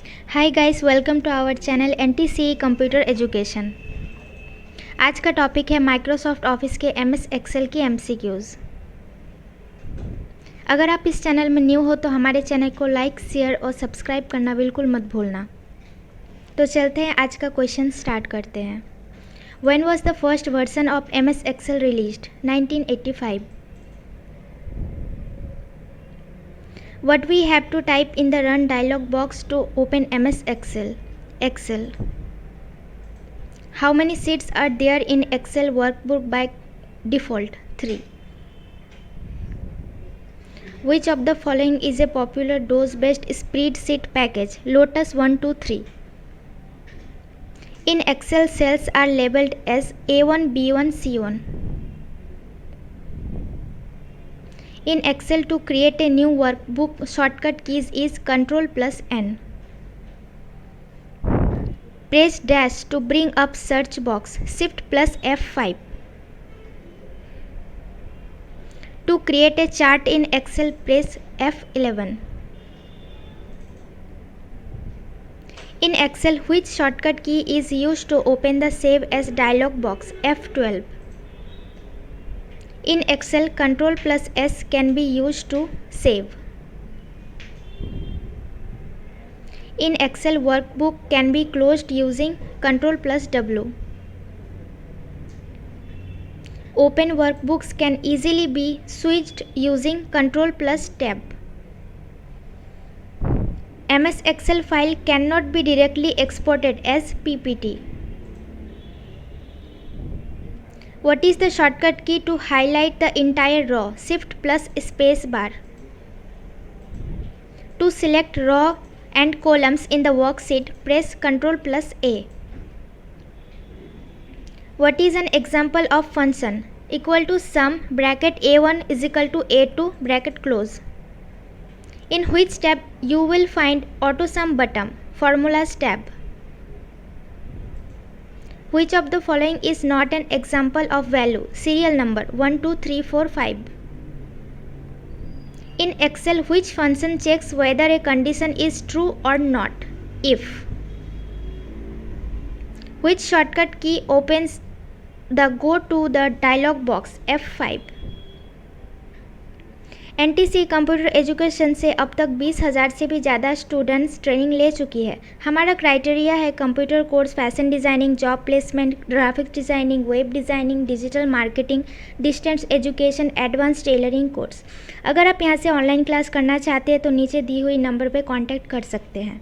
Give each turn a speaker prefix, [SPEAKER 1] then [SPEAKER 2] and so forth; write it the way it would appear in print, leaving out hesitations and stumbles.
[SPEAKER 1] Hi guys, welcome to our channel NTCE computer education. आज का topic है Microsoft Office के MS एक्सेल की MCQs। अगर आप इस चैनल में न्यू हो तो हमारे चैनल को लाइक, शेयर और सब्सक्राइब करना बिल्कुल मत भूलना। तो चलते हैं, आज का क्वेश्चन स्टार्ट करते हैं। When was the first version of MS Excel released? 1985। What we have to type in the run dialog box to open MS Excel? Excel. How many sheets are there in Excel workbook by default? 3. Which of the following is a popular DOS-based spreadsheet package? Lotus 1, 2, 3. In Excel, cells are labeled as A1, B1, C1. In Excel, to create a new workbook, shortcut keys is Ctrl+N. Press dash to bring up search box, Shift+F5. To create a chart in Excel, press F11. In Excel, which shortcut key is used to open the Save As dialog box? F12. In Excel, Ctrl+S can be used to save. In Excel, workbook can be closed using Ctrl+W. Open workbooks can easily be switched using Ctrl+Tab. MS Excel file cannot be directly exported as PPT. What is the shortcut key to highlight the entire row? Shift+Spacebar. To select row and columns in the worksheet, press Ctrl+A. What is an example of function? Equal to sum bracket A1 is equal to A2 bracket close. In which tab you will find AutoSum button? Formulas tab. Which of the following is not an example of value? Serial number 1, 2, 3, 4, 5. In Excel, which function checks whether a condition is true or not? If. Which shortcut key opens the Go to the dialog box? F5. NTCE computer education से अब तक 20,000 से भी ज़्यादा students training ले चुकी है। हमारा क्राइटेरिया है computer course, fashion designing, job placement, graphics designing, web designing, digital marketing, distance education, advance tailoring course. अगर आप यहां से ऑनलाइन क्लास करना चाहते हैं तो नीचे दी हुई नंबर पर कॉन्टैक्ट कर सकते हैं।